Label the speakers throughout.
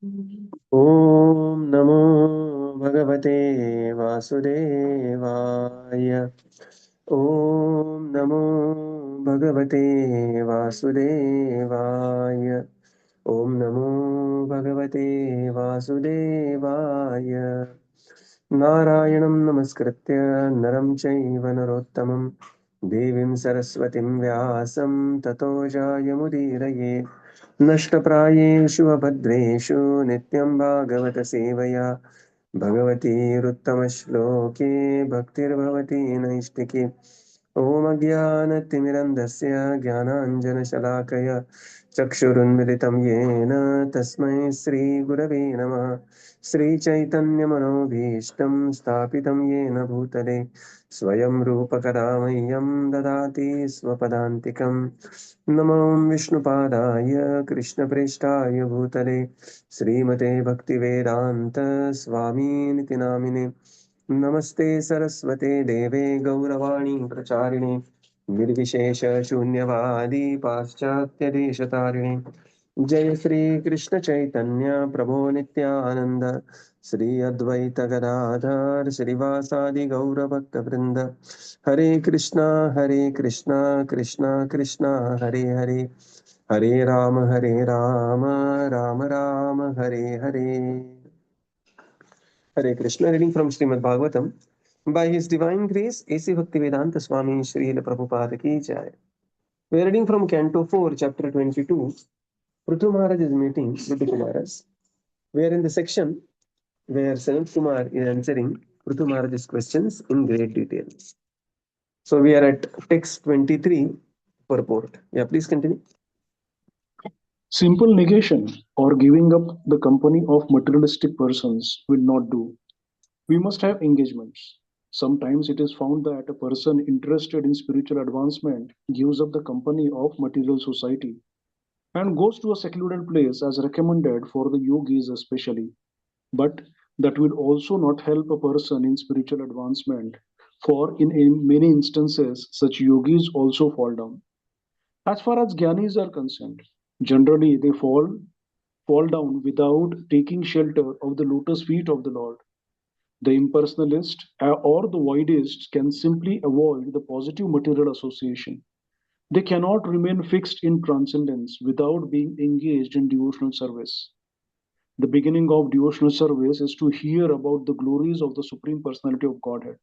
Speaker 1: ॐ नमो भगवते वासुदेवाय। ॐ नमो भगवते वासुदेवाय। ॐ नमो भगवते वासुदेवाय। नारायणं नमस्कृत्य नरं चैव नरोत्तमं देवीं सरस्वतीं व्यासं ततो जायमुदीरये। नष्टप्रायेषु अभद्रेषु नित्यं भागवत सेवया भगवतीरुत्तमश्लोके भक्तिर्भवति नैष्टिकी। ॐ अज्ञानतिमिरन्धस्य ज्ञानाञ्जनशलाकया चक्षुरुन्मिलितं येन तस्मै श्रीगुरवे नमः। श्रीचैतन्यमनोभीष्टं स्थापितं येन भूतले स्वयं रूपकदा मह्यं ददाति स्वपदान्तिकम्। नमो विष्णुपादाय कृष्णप्रेष्ठाय भूतले श्रीमते भक्तिवेदान्त स्वामीनिति नामिने। नमस्ते सरस्वते देवे गौरवाणी प्रचारिणे निर्विशेष शून्यवादी पाश्चात्यदेशतारिणे। जय श्री कृष्ण चैतन्य प्रभो नित्यानंद श्री अद्वैत गदाधर श्रीवासादि गौर भक्त वृंद। हरे कृष्णा कृष्णा कृष्णा हरे हरे, हरे Ram Ram Ram Hare Hare. Hare Krishna, reading from Srimad Bhagavatam. By His Divine Grace, A.C. Bhaktivedanta Swami Srila Prabhupada Ki Jai. We are reading from Canto 4, Chapter 22. Prithu Maharaj is meeting with the Kumaras. We are in the section where Sanat Kumar is answering Prithu Maharaj's questions in great detail. So we are at text 23, purport. Yeah, please continue.
Speaker 2: Simple negation or giving up the company of materialistic persons will not do. We must have engagements. Sometimes it is found that a person interested in spiritual advancement gives up the company of material society and goes to a secluded place as recommended for the yogis especially. But that will also not help a person in spiritual advancement, for in many instances such yogis also fall down. As far as jnanis are concerned, generally they fall down without taking shelter of the lotus feet of the Lord. The impersonalist or the voidist can simply avoid the positive material association. They cannot remain fixed in transcendence without being engaged in devotional service. The beginning of devotional service is to hear about the glories of the Supreme Personality of Godhead.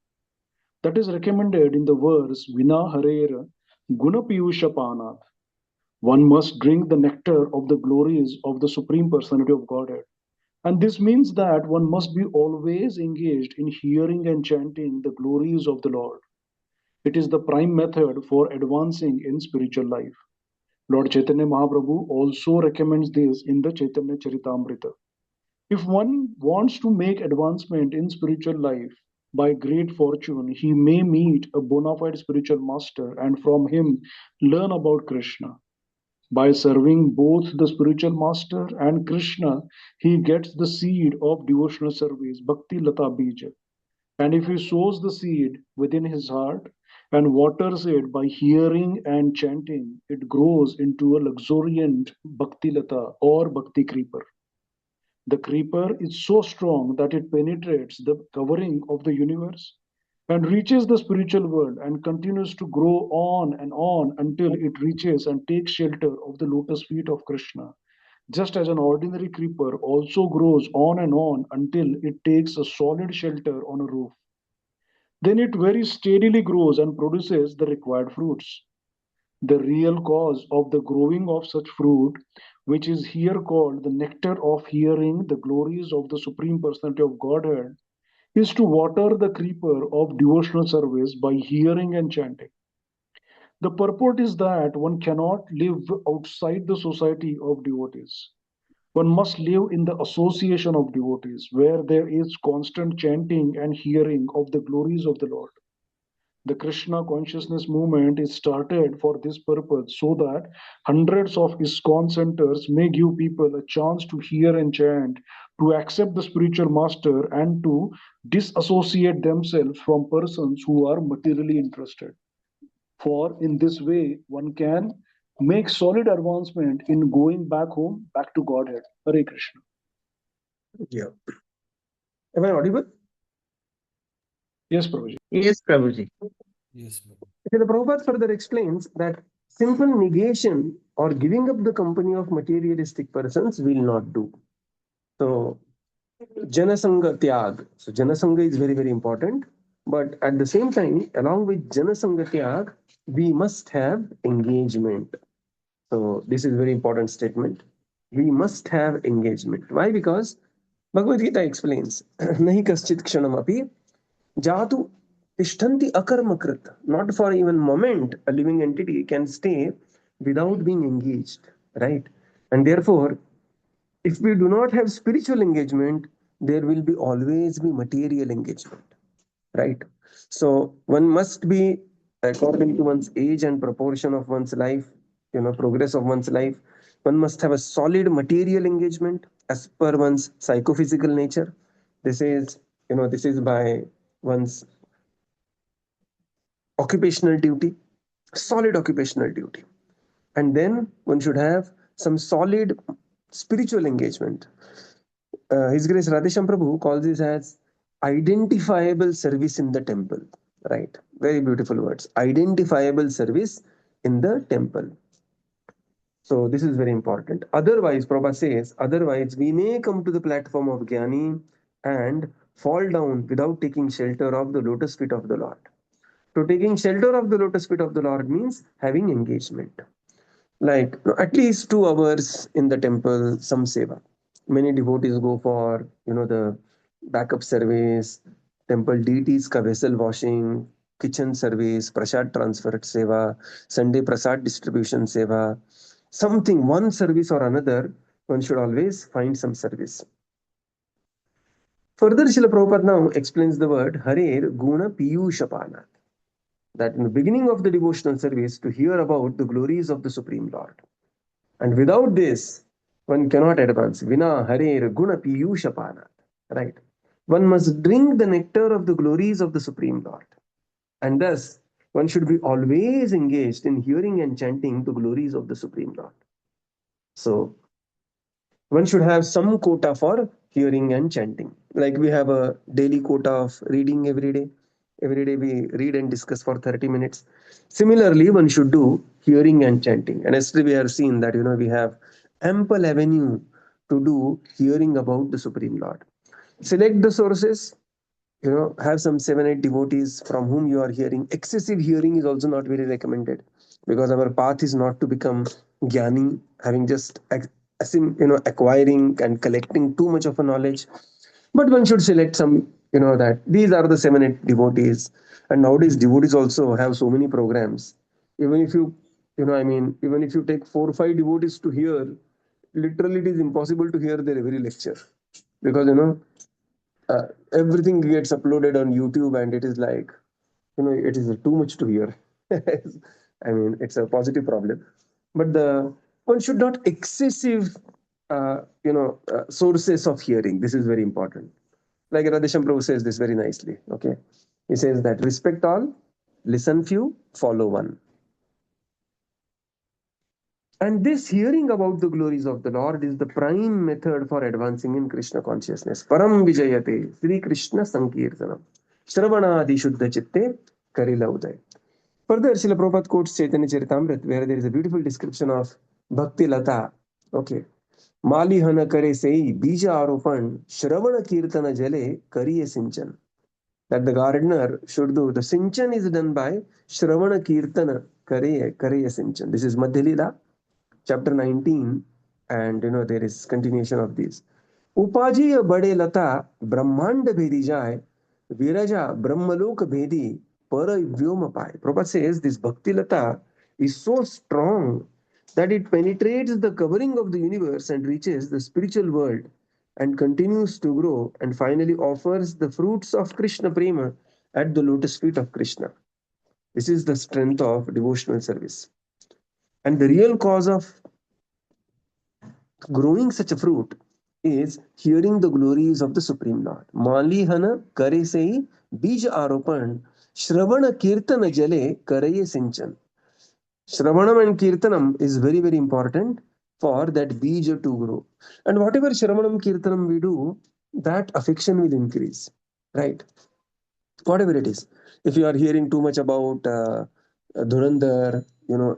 Speaker 2: That is recommended in the verse Vina Harera Guna Piyusha Panat. One must drink the nectar of the glories of the Supreme Personality of Godhead. And this means that one must be always engaged in hearing and chanting the glories of the Lord. It is the prime method for advancing in spiritual life. Lord Chaitanya Mahaprabhu also recommends this in the Chaitanya Charitamrita. If one wants to make advancement in spiritual life, by great fortune, he may meet a bona fide spiritual master and from him learn about Krishna. By serving both the spiritual master and Krishna, he gets the seed of devotional service, Bhakti Lata Bija. And if he sows the seed within his heart and waters it by hearing and chanting, it grows into a luxuriant Bhakti Lata or Bhakti creeper. The creeper is so strong that it penetrates the covering of the universe and reaches the spiritual world and continues to grow on until it reaches and takes shelter of the lotus feet of Krishna. Just as an ordinary creeper also grows on until it takes a solid shelter on a roof. Then it very steadily grows and produces the required fruits. The real cause of the growing of such fruit, which is here called the nectar of hearing the glories of the Supreme Personality of Godhead, is to water the creeper of devotional service by hearing and chanting. The purport is that one cannot live outside the society of devotees. One must live in the association of devotees, where there is constant chanting and hearing of the glories of the Lord. The Krishna consciousness movement is started for this purpose so that hundreds of ISKCON centers may give people a chance to hear and chant, to accept the spiritual master, and to disassociate themselves from persons who are materially interested. For in this way, one can make solid advancement in going back home, back to Godhead. Hare Krishna.
Speaker 1: Yeah. Am I audible?
Speaker 2: Yes, Prabhuji.
Speaker 3: Yes, Prabhuji.
Speaker 4: Yes, Prabhu.
Speaker 1: Okay, the Prabhupada further explains that simple negation or giving up the company of materialistic persons will not do. So, Janasanga Tyag. So, Janasanga is very, very important. But at the same time, along with Janasanga Tyag, we must have engagement. So, this is very important statement. We must have engagement. Why? Because Bhagavad Gita explains, Nahi kaschit kshanamapi jatu tishtanti akarmakrit. Not for even moment a living entity can stay without being engaged, right? And therefore, if we do not have spiritual engagement, there will be always be material engagement, right? So one must be according to one's age and proportion of one's life, progress of one's life. One must have a solid material engagement as per one's psychophysical nature. This is, this is by one's occupational duty, solid occupational duty. And then one should have some solid spiritual engagement. His Grace Radhesham Prabhu calls this as identifiable service in the temple, right? Very beautiful words. Identifiable service in the temple. So this is very important. Otherwise, Prabhupada says, otherwise we may come to the platform of Jnani and fall down without taking shelter of the lotus feet of the Lord. So taking shelter of the lotus feet of the Lord means having engagement. Like at least 2 hours in the temple, some seva. Many devotees go for, the backup service, temple deities ka vessel washing, kitchen service, prasad transfer seva, Sunday prasad distribution seva, something, one service or another, one should always find some service. Further, Srila Prabhupada now explains the word Harer Guna Piyushapana. That in the beginning of the devotional service, to hear about the glories of the Supreme Lord. And without this, one cannot advance. Vina Harer Guna Piyushapana. Right? One must drink the nectar of the glories of the Supreme Lord. And thus, one should be always engaged in hearing and chanting the glories of the Supreme Lord. So, one should have some quota for hearing and chanting. Like we have a daily quota of reading every day. Every day we read and discuss for 30 minutes. Similarly, one should do hearing and chanting. And yesterday we have seen that, we have ample avenue to do hearing about the Supreme Lord. Select the sources, have some 7-8 devotees from whom you are hearing. Excessive hearing is also not very recommended because our path is not to become jnani, having just acquiring and collecting too much of a knowledge. But one should select some, that these are the 7-8 devotees. And nowadays devotees also have so many programs. Even if you, even if you take 4 or 5 devotees to hear, literally it is impossible to hear their every lecture because, everything gets uploaded on YouTube and it is like, it is too much to hear. It's a positive problem. But one should not excessive, sources of hearing. This is very important. Like Radhesham Prabhu says this very nicely. Okay, he says that respect all, listen few, follow one. And this hearing about the glories of the Lord is the prime method for advancing in Krishna consciousness. Param Vijayate, Sri Krishna Sankirtanam, Shravanadi Shuddha Chitte, Karila Uday. Further, Srila Prabhupada quotes Chaitanya Charitamrita, where there is a beautiful description of Bhakti Lata. Okay. Mali hana kare sei, bija aropan, Shravana Kirtana jale, kariye sinchan. That the gardener should do. The sinchan is done by Shravana Kirtana, kariye sinchan. This is Madhya Lila, chapter 19, and there is continuation of this. Upajiya bade lata brahmand bhedi jai, viraja brahmalok bhedi para vyoma pai. Prabhupada says this bhakti lata is so strong that it penetrates the covering of the universe and reaches the spiritual world and continues to grow and finally offers the fruits of Krishna Prema at the lotus feet of Krishna. This is the strength of devotional service. And the real cause of growing such a fruit is hearing the glories of the Supreme Lord. Mali hana kare sei bij aropan shravana kirtana jale karaye sinchan. Shravanam and kirtanam is very, very important for that bija to grow. And whatever Shravanam kirtanam we do, that affection will increase, right? Whatever it is. If you are hearing too much about Dhurandhar,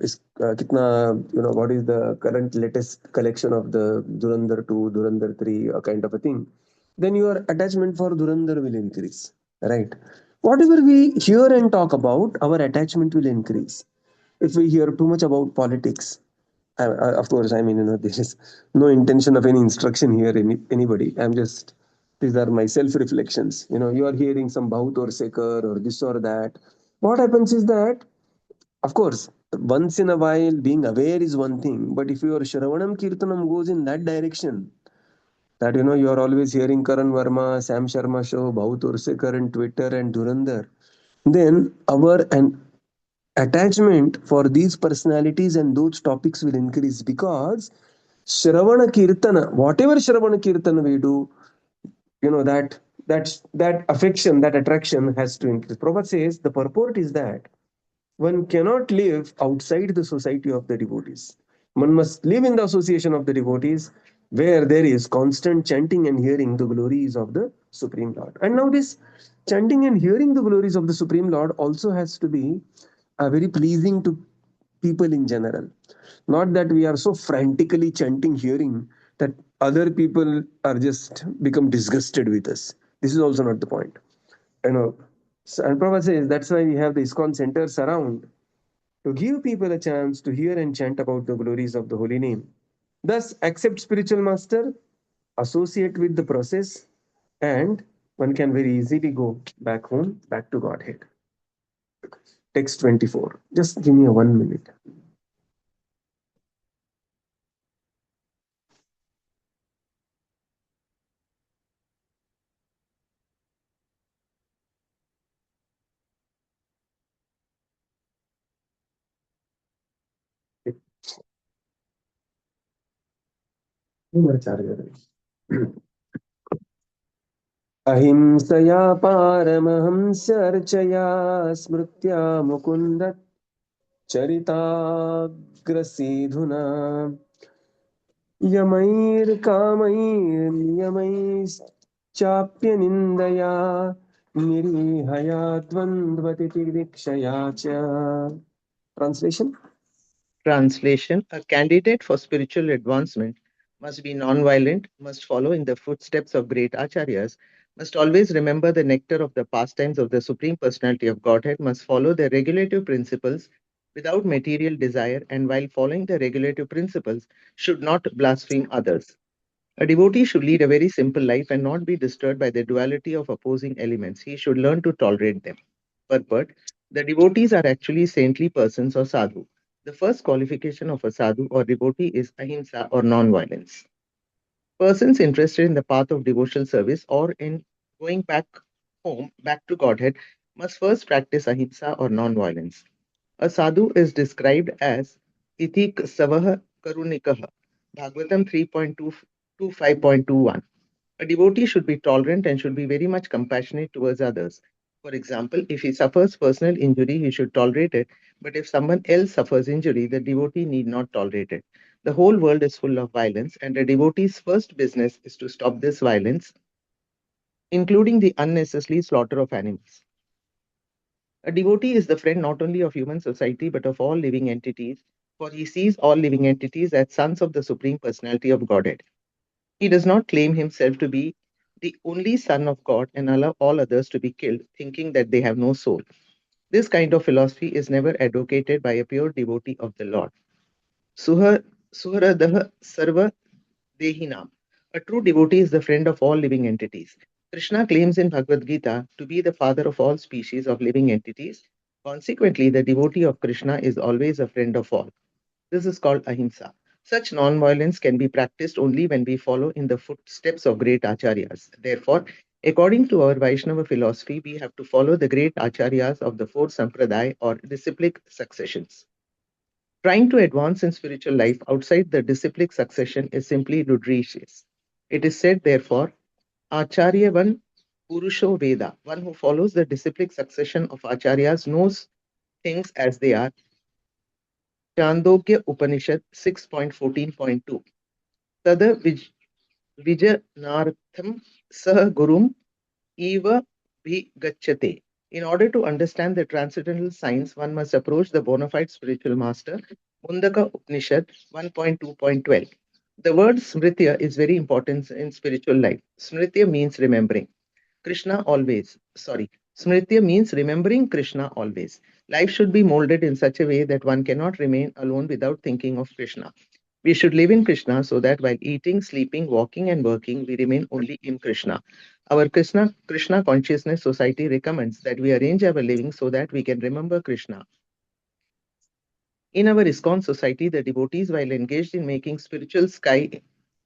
Speaker 1: is kitna, what is the current latest collection of the Dhurandhar 2, Dhurandhar 3, a kind of a thing, then your attachment for Dhurandhar will increase, right? Whatever we hear and talk about, our attachment will increase. If we hear too much about politics, of course, I mean, there is no intention of any instruction here, anybody. I'm just, these are my self reflections. You are hearing some Bahut or Sekar or this or that. What happens is that, of course, once in a while being aware is one thing, but if your Shravanam Kirtanam goes in that direction, that you are always hearing Karan Verma, Sam Sharma show, Bahut Ursekar and Twitter and Dhurandhar, then our and attachment for these personalities and those topics will increase, because Shravana Kirtana, whatever Shravana Kirtana we do, that affection, that attraction has to increase. Prabhupada says the purport is that one cannot live outside the society of the devotees. One must live in the association of the devotees, where there is constant chanting and hearing the glories of the Supreme Lord. And now, this chanting and hearing the glories of the Supreme Lord also has to be very pleasing to people in general. Not that we are so frantically chanting, hearing, that other people are just become disgusted with us. This is also not the point. You know, and Prabhupada says that's why we have the ISKCON centers around, to give people a chance to hear and chant about the glories of the holy name. Thus, accept spiritual master, associate with the process, and one can very easily go back home, back to Godhead. Text 24. Just give me a 1 minute. अहिंसया पारमहंस्यर्चया स्मृत्या Mukund चरिताग्रसीधुना यमैर्कामैर्नियमैश्चाप्यनिन्दया निरीहया द्वन्द्वतितिरीक्षया च. Translation?
Speaker 3: Translation: a candidate for spiritual advancement must be non-violent, must follow in the footsteps of great acharyas, must always remember the nectar of the pastimes of the Supreme Personality of Godhead, must follow the regulative principles without material desire, and while following the regulative principles, should not blaspheme others. A devotee should lead a very simple life and not be disturbed by the duality of opposing elements. He should learn to tolerate them. Purport: the devotees are actually saintly persons or sadhu. The first qualification of a sadhu or devotee is ahimsa or non-violence. Persons interested in the path of devotional service or in going back home, back to Godhead, must first practice ahimsa or non-violence. A sadhu is described as itik savah karunikah, Bhagavatam 3.25.21. A devotee should be tolerant and should be very much compassionate towards others. For example, if he suffers personal injury, he should tolerate it, but if someone else suffers injury, the devotee need not tolerate it. The whole world is full of violence, and a devotee's first business is to stop this violence, including the unnecessary slaughter of animals. A devotee is the friend not only of human society but of all living entities, for he sees all living entities as sons of the Supreme Personality of Godhead. He does not claim himself to be the only Son of God and allow all others to be killed, thinking that they have no soul. This kind of philosophy is never advocated by a pure devotee of the Lord. Suhradah Sarva Dehinam. A true devotee is the friend of all living entities. Krishna claims in Bhagavad Gita to be the father of all species of living entities. Consequently, the devotee of Krishna is always a friend of all. This is called ahimsa. Such non-violence can be practiced only when we follow in the footsteps of great acharyas. Therefore, according to our Vaishnava philosophy, we have to follow the great acharyas of the four sampradaya or disciplic successions. Trying to advance in spiritual life outside the disciplic succession is simply ludicrous. It is said, therefore, Acharyavan Purusho Veda, one who follows the disciplic succession of acharyas knows things as they are. Chandogya Upanishad 6.14.2. Tada vijanartham sah gurum eva bhigachyate. In order to understand the transcendental science, one must approach the bona fide spiritual master, Mundaka Upanishad 1.2.12. The word smritya is very important in spiritual life. Smritya means remembering. Krishna always. Sorry. Smritya means remembering Krishna always. Life should be molded in such a way that one cannot remain alone without thinking of Krishna. We should live in Krishna so that while eating, sleeping, walking, and working, we remain only in Krishna. Our Krishna Consciousness Society recommends that we arrange our living so that we can remember Krishna. In our ISKCON society, the devotees, while engaged in making spiritual sky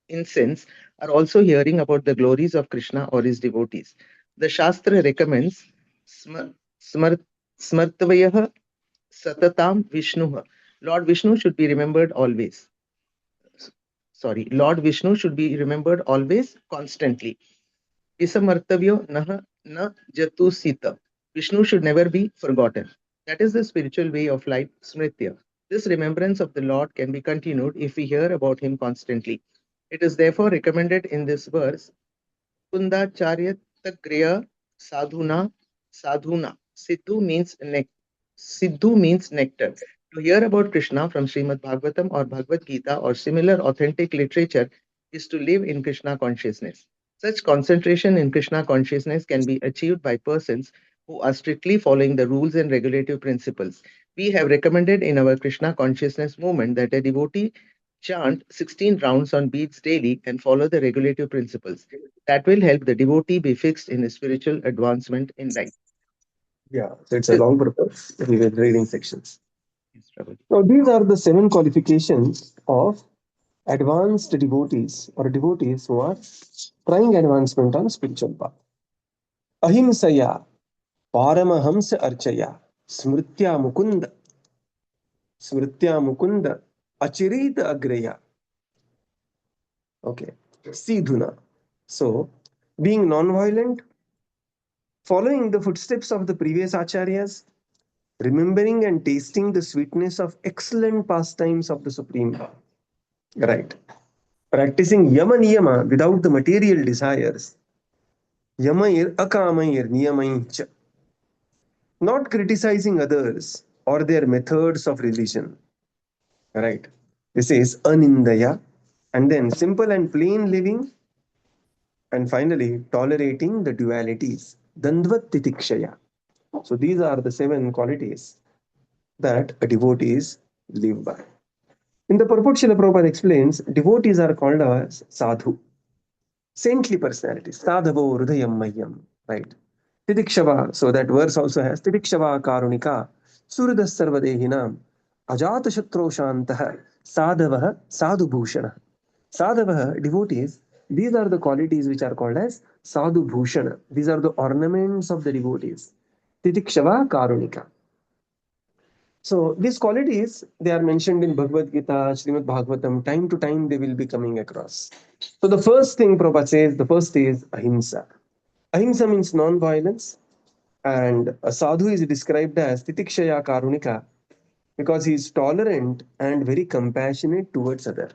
Speaker 3: incense, are also hearing about the glories of Krishna or his devotees. The Shastra recommends Smartavayah Satatam Vishnu. Lord Vishnu should be remembered always. Lord Vishnu should be remembered always, constantly. Isamartavyo naha na jatu sita. Vishnu should never be forgotten. That is the spiritual way of life, Smritya. This remembrance of the Lord can be continued if we hear about him constantly. It is therefore recommended in this verse, Kundacharya Griya Sadhuna Sadhuna. Siddhu means nectar. To hear about Krishna from Srimad Bhagavatam or Bhagavad Gita or similar authentic literature is to live in Krishna consciousness. Such concentration in Krishna consciousness can be achieved by persons who are strictly following the rules and regulative principles. We have recommended in our Krishna consciousness movement that a devotee chant 16 rounds on beads daily and follow the regulative principles. That will help the devotee be fixed in his spiritual advancement in life.
Speaker 1: Yeah, so it's a long purpose. We were reading sections.
Speaker 3: Yes, Prabhuji.
Speaker 1: Now, these are the 7 qualifications of advanced devotees or devotees who are trying advancement on spiritual path. Ahimsaya, Paramahamsa Archaya, Smritya Mukunda, Achirita Agreya. Okay, Sidhuna. So, being non-violent, following the footsteps of the previous acharyas, remembering and tasting the sweetness of excellent pastimes of the Supreme Lord. Right. Practicing yama niyama without the material desires. Yamair akamair niyamaincha. Not criticizing others or their methods of religion. Right. This is anindaya. And then simple and plain living. And finally, tolerating the dualities. Dandvat titikshaya. So these are the 7 qualities that a devotees live by. In the purport, Srila Prabhupada explains, devotees are called as sadhu, saintly personalities. Sadhavo hridayam mahyam, right? Tidikshava, so that verse also has Tidikshava karunika, suridas sarvadehinam, ajata shatro shantah, sadhavah sadhu bhushana. Sadhavah, devotees, these are the qualities which are called as sadhu bhushana. These are the ornaments of the devotees. Tidikshava karunika. So these qualities, they are mentioned in Bhagavad Gita, Srimad Bhagavatam, time to time they will be coming across. So the first thing Prabhupada says, the first is ahimsa. Ahimsa means non-violence, and a sadhu is described as titikshaya karunika because he is tolerant and very compassionate towards other.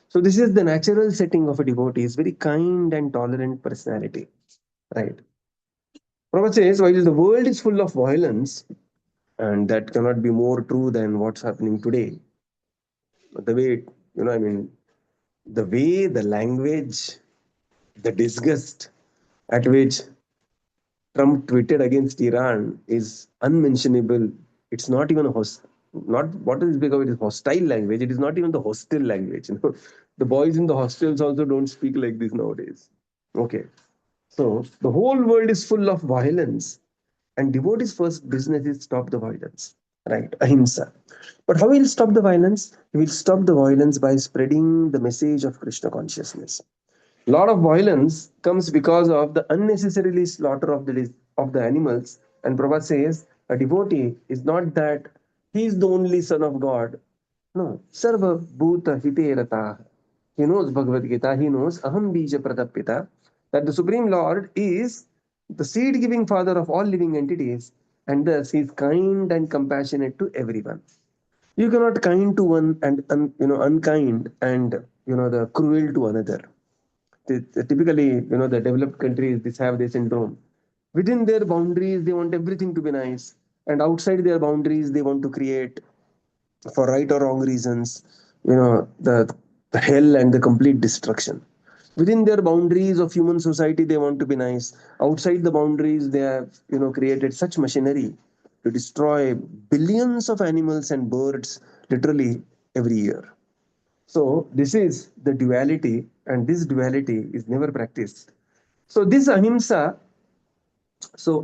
Speaker 1: So this is the natural setting of a devotee, is very kind and tolerant personality, right? Prabhupada says, while the world is full of violence, and that cannot be more true than what's happening today. The way, I mean, the way, the language, the disgust at which Trump tweeted against Iran is unmentionable. It's not even not what is because it is hostile language. It is not even the hostile language. The boys in the hostels also don't speak like this nowadays. Okay, so the whole world is full of violence, and devotees' first business is stop the violence. Right, ahimsa. But how will stop the violence? He will stop the violence by spreading the message of Krishna consciousness. A lot of violence comes because of the unnecessarily slaughter of the animals. And Prabhupada says a devotee is not that he is the only son of God. No, sarva bhuta hite rata. He knows Bhagavad Gita. He knows aham bija pradapita, that the Supreme Lord is the seed-giving father of all living entities, and thus he is kind and compassionate to everyone. You cannot kind to one and unkind and the cruel to another. typically, the developed countries, this have this syndrome. Within their boundaries, they want everything to be nice, and outside their boundaries, they want to create, for right or wrong reasons, the hell and the complete destruction. Within their boundaries of human society, they want to be nice. Outside the boundaries, they have created such machinery to destroy billions of animals and birds literally every year. So this is the duality, and this duality is never practiced. So this ahimsa,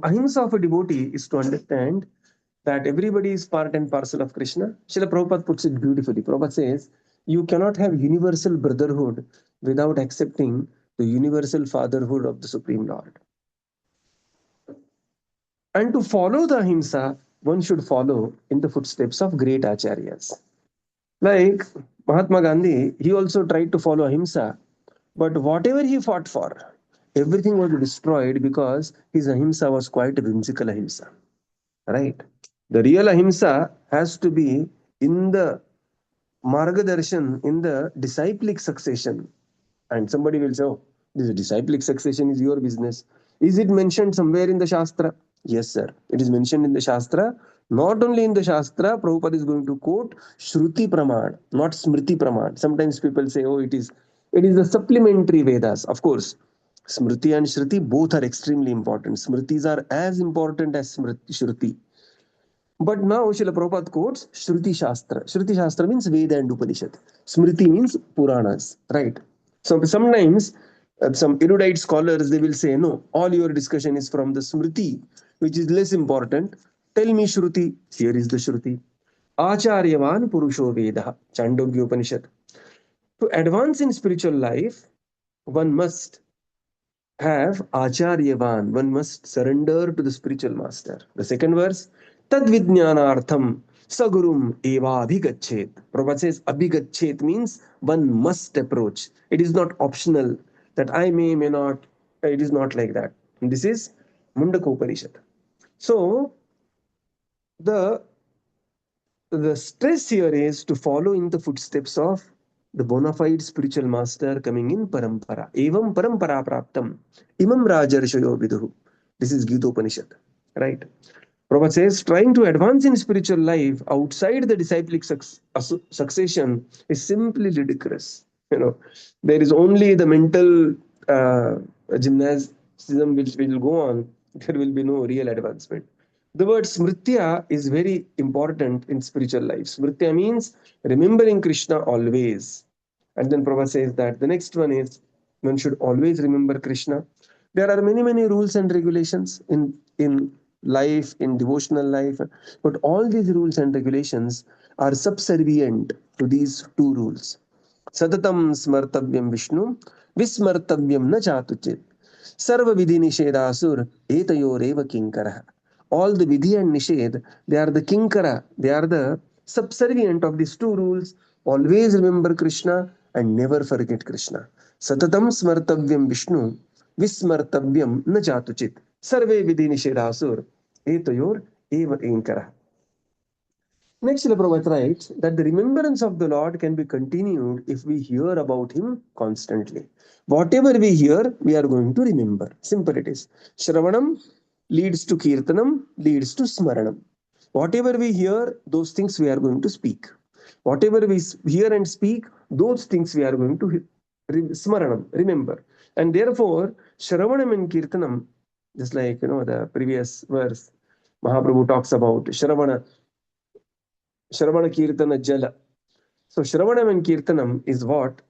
Speaker 1: ahimsa of a devotee is to understand that everybody is part and parcel of Krishna. Srila Prabhupada puts it beautifully. Prabhupada says, you cannot have universal brotherhood without accepting the universal fatherhood of the Supreme Lord. And to follow the ahimsa, one should follow in the footsteps of great acharyas. Like Mahatma Gandhi, he also tried to follow ahimsa, but whatever he fought for, everything was destroyed because his ahimsa was quite a whimsical ahimsa. Right? The real ahimsa has to be in the margadarshan, in the disciplic succession. And somebody will say, oh, this disciplic succession is your business. Is it mentioned somewhere in the Shastra? Yes, sir. It is mentioned in the Shastra. Not only in the Shastra, Prabhupada is going to quote Shruti Praman, not Smriti Praman. Sometimes people say, oh, it is the supplementary Vedas. Of course, Smriti and Shruti both are extremely important. Smritis are as important as Shruti. But now Srila Prabhupada quotes Shruti Shastra. Shruti Shastra means Veda and Upanishad. Smriti means Puranas, right? So sometimes some erudite scholars, they will say, no, all your discussion is from the Smriti, which is less important. Tell me Shruti. Here is the Shruti. Acharyavan Purusho Veda, Chandogya Upanishad. To advance in spiritual life, one must have Acharyavan, one must surrender to the spiritual master. The second verse, Tad Vijnanartham Sagurum Eva Abhigachet. Prabhupada says Abhigachet means one must approach. It is not optional that I may not. It is not like that. And this is Mundaka Upanishad. So the stress here is to follow in the footsteps of the bona fide spiritual master coming in parampara. Evam parampara praptam. Imam rajarshayo viduhu. This is Gita Upanishad, right? Prabhupada says trying to advance in spiritual life outside the disciplic succession is simply ludicrous. There is only the mental gymnasium which will go on. There will be no real advancement. The word smritya is very important in spiritual life. Smritya means remembering Krishna always. And then Prabhupada says that the next one is one should always remember Krishna. There are many, many rules and regulations in life, in devotional life, but all these rules and regulations are subservient to these two rules. Satatam smartavyam Vishnu, vismartavyam na chatuchit. Sarva vidhi nishedasur, etayoreva kinkara. All the vidhi and nished, they are the kinkara, they are the subservient of these two rules. Always remember Krishna and never forget Krishna. Satatam smartavyam Vishnu, vismartavyam na chatuchit. Sarve vidhi nishedasur, etayor eva kinkara. Next, Srila Prabhupada writes that the remembrance of the Lord can be continued if we hear about Him constantly. Whatever we hear, we are going to remember. Simple it is. Shravanam leads to Kirtanam, leads to Smaranam. Whatever we hear, those things we are going to speak. Whatever we hear and speak, those things we are going to Smaranam, remember. And therefore, Shravanam and Kirtanam, just like the previous verse, Mahaprabhu talks about Shravana Kirtana Jala. So Shravanam and Kirtanam is what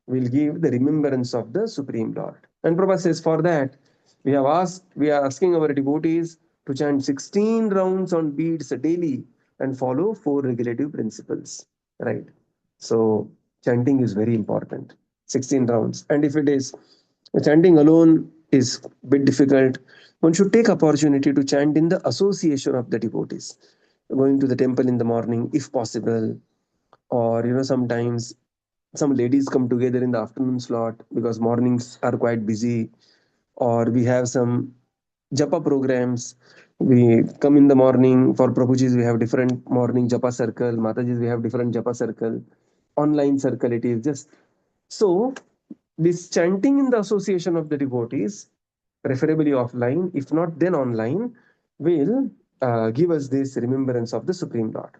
Speaker 1: will give the remembrance of the Supreme Lord. And Prabhupada says for that, we are asking our devotees to chant 16 rounds on beads daily and follow 4 regulative principles. Right? So chanting is very important. 16 rounds. And if it is chanting alone is a bit difficult, one should take opportunity to chant in the association of the devotees. Going to the temple in the morning, if possible, or sometimes some ladies come together in the afternoon slot because mornings are quite busy, or we have some japa programs. We come in the morning for Prabhujis, we have different morning japa circle, Matajis, we have different japa circle, online circle. It is just so This chanting in the association of the devotees, preferably offline, if not then online, will give us this remembrance of the Supreme Lord.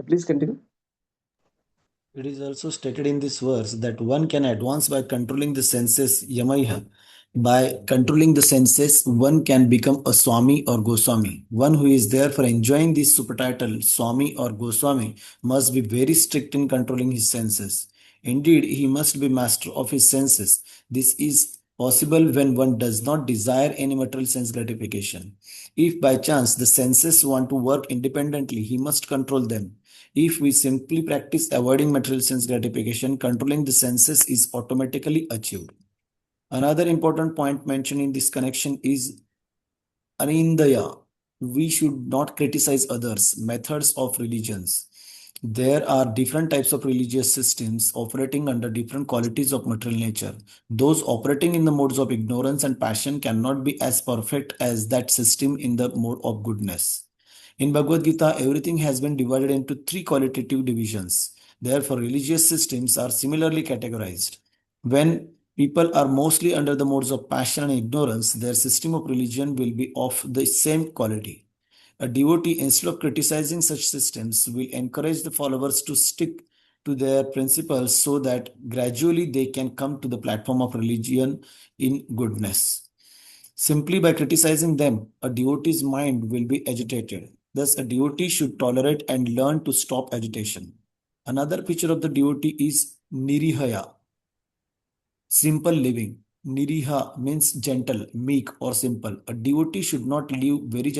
Speaker 1: Please continue.
Speaker 4: It is also stated in this verse that one can advance by controlling the senses, Yamaiha. By controlling the senses, one can become a Swami or Goswami. One who is there for enjoying this super title, Swami or Goswami, must be very strict in controlling his senses. Indeed, he must be master of his senses. This is possible when one does not desire any material sense gratification. If by chance the senses want to work independently, he must control them. If we simply practice avoiding material sense gratification, controlling the senses is automatically achieved. Another important point mentioned in this connection is Anindaya. We should not criticize others' methods of religions. There are different types of religious systems operating under different qualities of material nature. Those operating in the modes of ignorance and passion cannot be as perfect as that system in the mode of goodness. In Bhagavad Gita, everything has been divided into three qualitative divisions. Therefore, religious systems are similarly categorized. When people are mostly under the modes of passion and ignorance, their system of religion will be of the same quality. A devotee, instead of criticizing such systems, will encourage the followers to stick to their principles so that gradually they can come to the platform of religion in goodness. Simply by criticizing them, a devotee's mind will be agitated. Thus, a devotee should tolerate and learn to stop agitation. Another feature of the devotee is nirihaya, simple living. Niriha means gentle, meek, or simple. A devotee should not live very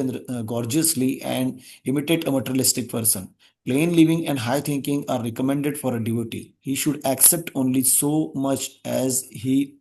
Speaker 4: gorgeously and imitate a materialistic person. Plain living and high thinking are recommended for a devotee. He should accept only so much as he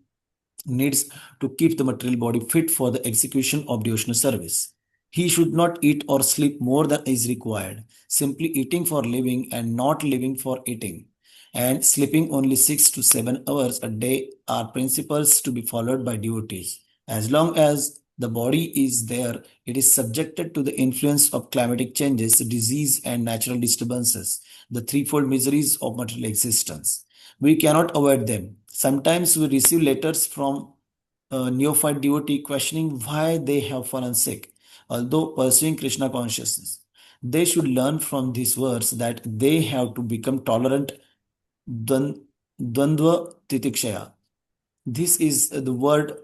Speaker 4: needs to keep the material body fit for the execution of devotional service. He should not eat or sleep more than is required, simply eating for living and not living for eating, and sleeping only 6 to 7 hours a day are principles to be followed by devotees. As long as the body is there, it is subjected to the influence of climatic changes, disease, and natural disturbances, the threefold miseries of material existence. We cannot avoid them. Sometimes we receive letters from a neophyte devotee questioning why they have fallen sick, although pursuing Krishna consciousness. They should learn from this verse that they have to become tolerant Dvandva Titikshaya. This is the world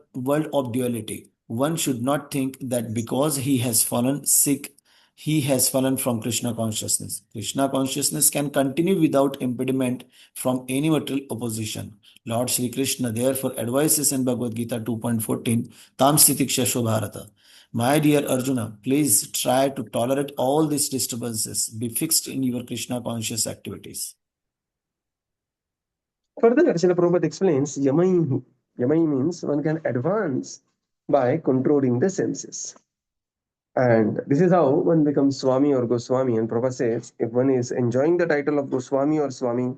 Speaker 4: of duality. One should not think that because he has fallen sick, he has fallen from Krishna consciousness. Krishna consciousness can continue without impediment from any material opposition. Lord Sri Krishna therefore advises in Bhagavad Gita 2.14, Tam Sitiksha Shobharata. My dear Arjuna, please try to tolerate all these disturbances. Be fixed in your Krishna conscious activities.
Speaker 1: Further, Srila Prabhupada explains Yamai. Yamai means one can advance by controlling the senses. And this is how one becomes Swami or Goswami. And Prabhupada says if one is enjoying the title of Goswami or Swami,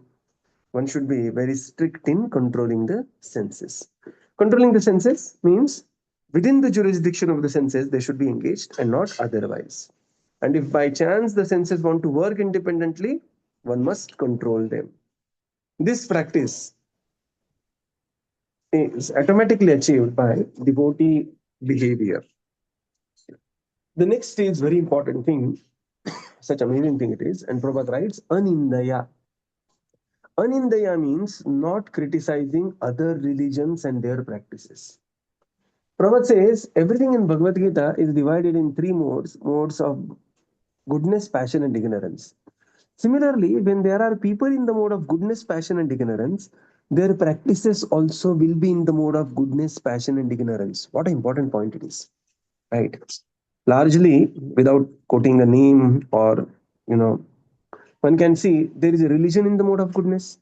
Speaker 1: one should be very strict in controlling the senses. Controlling the senses means within the jurisdiction of the senses, they should be engaged and not otherwise. And if by chance the senses want to work independently, one must control them. This practice is automatically achieved by devotee behavior. The next is very important thing, such amazing thing it is, and Prabhupada writes Anindaya. Anindaya means not criticizing other religions and their practices. Prabhupada says everything in Bhagavad Gita is divided in three modes of goodness, passion, and ignorance. Similarly, when there are people in the mode of goodness, passion, and ignorance, their practices also will be in the mode of goodness, passion, and ignorance. What an important point it is, right? Largely, without quoting a name or, one can see there is a religion in the mode of goodness,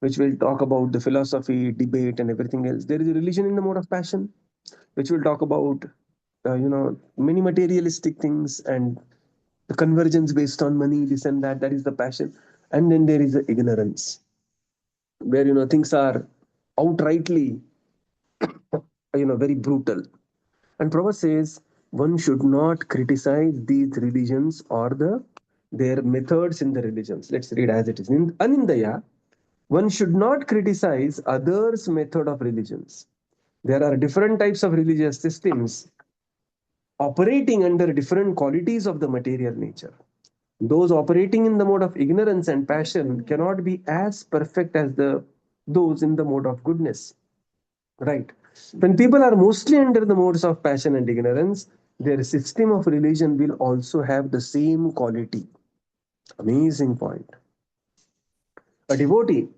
Speaker 1: which will talk about the philosophy, debate, and everything else. There is a religion in the mode of passion, which will talk about, many materialistic things and the convergence based on money, this and that. That is the passion. And then there is the ignorance, where things are outrightly, very brutal. And Prabhupada says one should not criticize these religions or their methods in the religions. Let's read as it is. In Anindaya, One should not criticize others' method of religions. There are different types of religious systems operating under different qualities of the material nature. Those operating in the mode of ignorance and passion cannot be as perfect as those in the mode of goodness. Right. When people are mostly under the modes of passion and ignorance, their system of religion will also have the same quality. Amazing point. A devotee,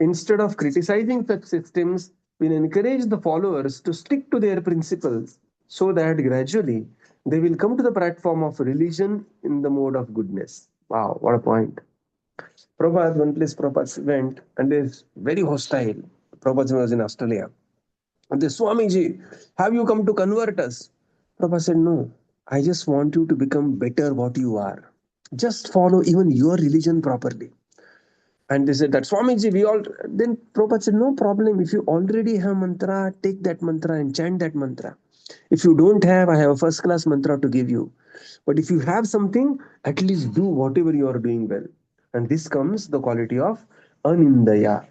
Speaker 1: instead of criticizing such systems, will encourage the followers to stick to their principles so that gradually they will come to the platform of religion in the mode of goodness. Wow, what a point. Prabhupada, one place Prabhupada went and is very hostile. Prabhupada was in Australia. And the Swamiji, have you come to convert us? Prabhupada said, no, I just want you to become better what you are. Just follow even your religion properly. And they said that Swamiji, we all then Prabhupada said, no problem. If you already have mantra, take that mantra and chant that mantra. If you don't have, I have a first class mantra to give you. But if you have something, at least do whatever you are doing well. And this comes the quality of anindaya.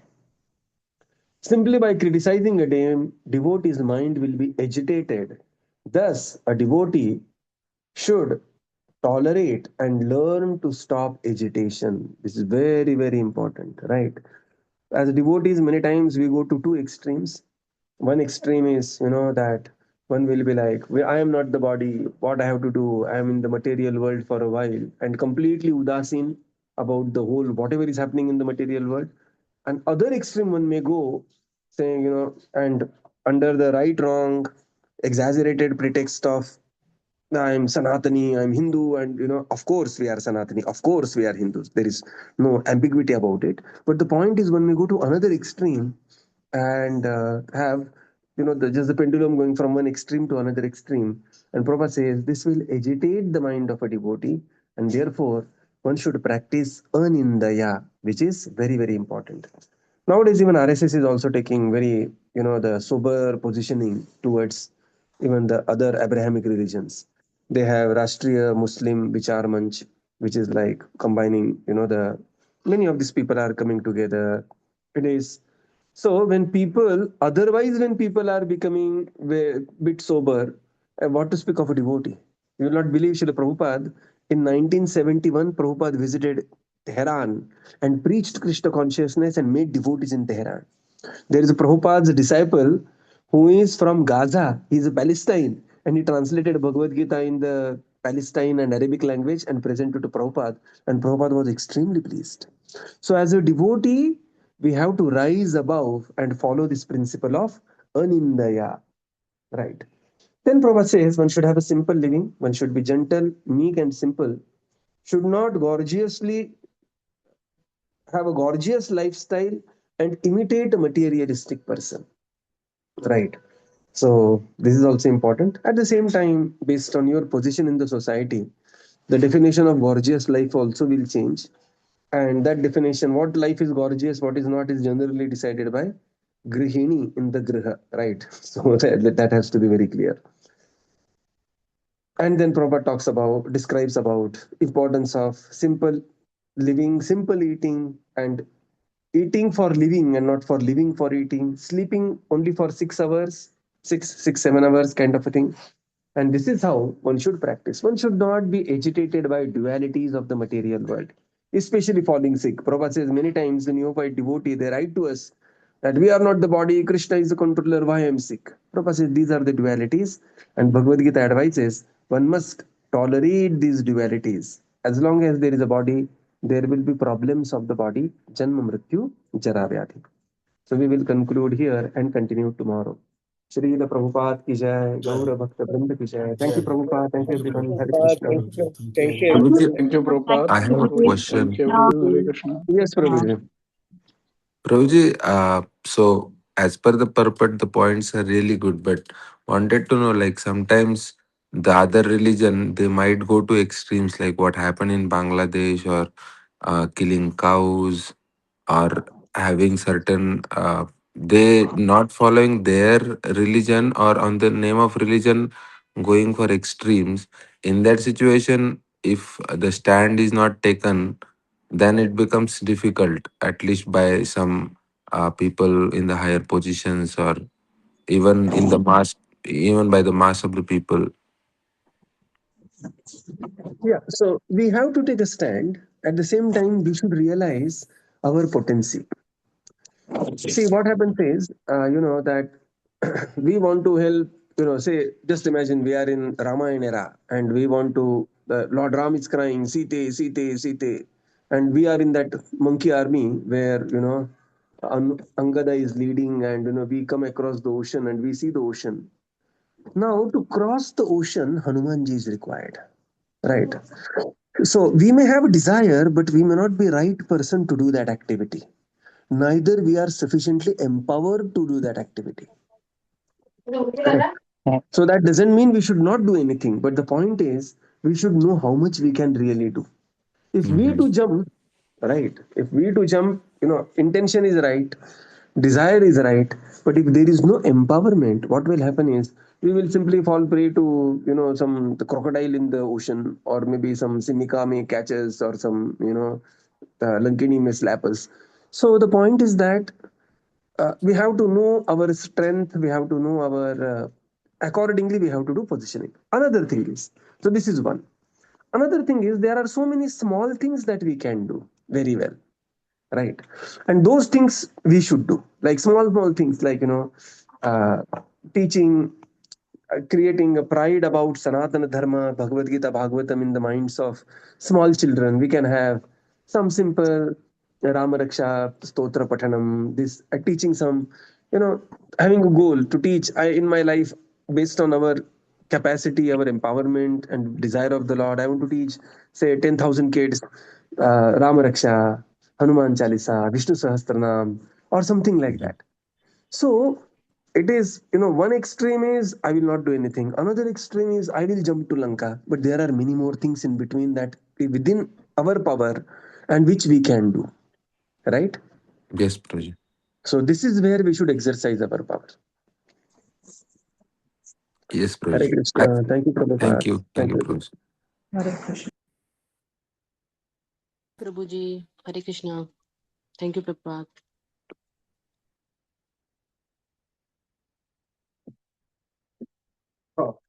Speaker 1: Simply by criticizing a devotee's mind will be agitated. Thus, a devotee should tolerate and learn to stop agitation. This is very, very important, right? As devotees, many times we go to two extremes. One extreme is, that one will be like, I am not the body, what I have to do, I am in the material world for a while, and completely udasin about the whole, whatever is happening in the material world. And other extreme one may go saying, and under the right, wrong, exaggerated pretext of I'm Sanatani, I'm Hindu, and of course we are Sanatani, of course we are Hindus. There is no ambiguity about it. But the point is, when we go to another extreme and have just the pendulum going from one extreme to another extreme, and Prabhupada says this will agitate the mind of a devotee, and therefore one should practice anindaya, which is very, very important. Nowadays, even RSS is also taking very, the sober positioning towards even the other Abrahamic religions. They have Rashtriya Muslim Vichar Manch, which is like combining, the many of these people are coming together. It is so when people are becoming bit sober, what to speak of a devotee? You will not believe Srila Prabhupada. In 1971, Prabhupada visited Tehran and preached Krishna consciousness and made devotees in Tehran. There is a Prabhupada's disciple who is from Gaza. He is a Palestine and he translated Bhagavad Gita in the Palestine and Arabic language and presented to Prabhupada. And Prabhupada was extremely pleased. So, as a devotee, we have to rise above and follow this principle of anindaya. Right. Then Prabhupada says one should have a simple living, one should be gentle, meek, and simple, should not gorgeously have a gorgeous lifestyle and imitate a materialistic person. Right. So this is also important. At the same time, based on your position in the society, the definition of gorgeous life also will change. And that definition, what life is gorgeous, what is not, is generally decided by grihini in the griha, right? So that has to be very clear. And then Prabhupada describes about importance of simple living, simple eating, and eating for living and not for living for eating, sleeping only for 6 hours, 7 hours kind of a thing. And this is how one should practice. One should not be agitated by dualities of the material world, especially falling sick. Prabhupada says many times the neophyte devotee, they write to us that we are not the body, Krishna is the controller, why I am sick. Prabhupada says these are the dualities, and Bhagavad Gita advises one must tolerate these dualities. As long as there is a body, there will be problems of the body, Janma Mrityu Jara Vyadhi. So we will conclude here and continue tomorrow. Srila Prabhupada ki jai, Gaura Bhakta Vrinda ki jai. Thank you, Prabhupada. Thank you, everyone. Hare Krishna.
Speaker 4: Thank you.
Speaker 5: Prabhuji,
Speaker 2: Thank you, Prabhupada.
Speaker 5: I have a
Speaker 2: Thank
Speaker 5: question.
Speaker 2: you, everyone. Hare Krishna.
Speaker 1: Yes, Prabhuji.
Speaker 5: Prabhuji, so as per the purport, the points are really good, but wanted to know, like sometimes the other religion, they might go to extremes, like what happened in Bangladesh, or killing cows, or having certain, they not following their religion, or on the name of religion going for extremes. In that situation, if the stand is not taken, then it becomes difficult, at least by some people in the higher positions, or even in the mass, even by the mass of the people.
Speaker 1: Yeah, so we have to take a stand. At the same time, we should realize our potency. See, what happens is, that we want to help, say, just imagine we are in Ramayana era and we want to, Lord Ram is crying, Site, Site, Site. And we are in that monkey army where, Angada is leading and, we come across the ocean and we see the ocean. Now, to cross the ocean, Hanumanji is required, right? So we may have a desire, but we may not be right person to do that activity. Neither we are sufficiently empowered to do that activity. Correct. So that doesn't mean we should not do anything, but the point is we should know how much we can really do. If we
Speaker 5: Mhm.
Speaker 1: to jump, right? If we to jump, intention is right, desire is right, but if there is no empowerment, what will happen is we will simply fall prey to, some the crocodile in the ocean, or maybe some Simika may catch us, or some, Lankini may slap us. So the point is that we have to know our strength, we have to know our accordingly we have to do positioning. Another thing is, so this is one. Another thing is there are so many small things that we can do very well, right? And those things we should do, like small things, like uh, teaching, creating a pride about Sanatana Dharma, Bhagavad Gita, Bhagavatam in the minds of small children. We can have some simple Rama Raksha Stotra Pathanam, this teaching some, having a goal to teach in my life based on our capacity, our empowerment and desire of the Lord. I want to teach, say, 10,000 kids Rama Raksha, Hanuman Chalisa, Vishnu Sahasranam, or something like that. So it is, one extreme is I will not do anything. Another extreme is I will jump to Lanka. But there are many more things in between that within our power and which we can do. Right?
Speaker 5: Yes, Prabhuji.
Speaker 1: So this is where we should exercise our power.
Speaker 5: Yes,
Speaker 1: Hare
Speaker 5: Prabhuji.
Speaker 1: Krishna. Thank you,
Speaker 5: Thank
Speaker 1: Prabhupada.
Speaker 5: you. Thank
Speaker 1: Thank
Speaker 5: you,
Speaker 1: you.
Speaker 5: Prabhuji.
Speaker 6: Prabhuji, Hare Krishna. Thank you, Prabhupada.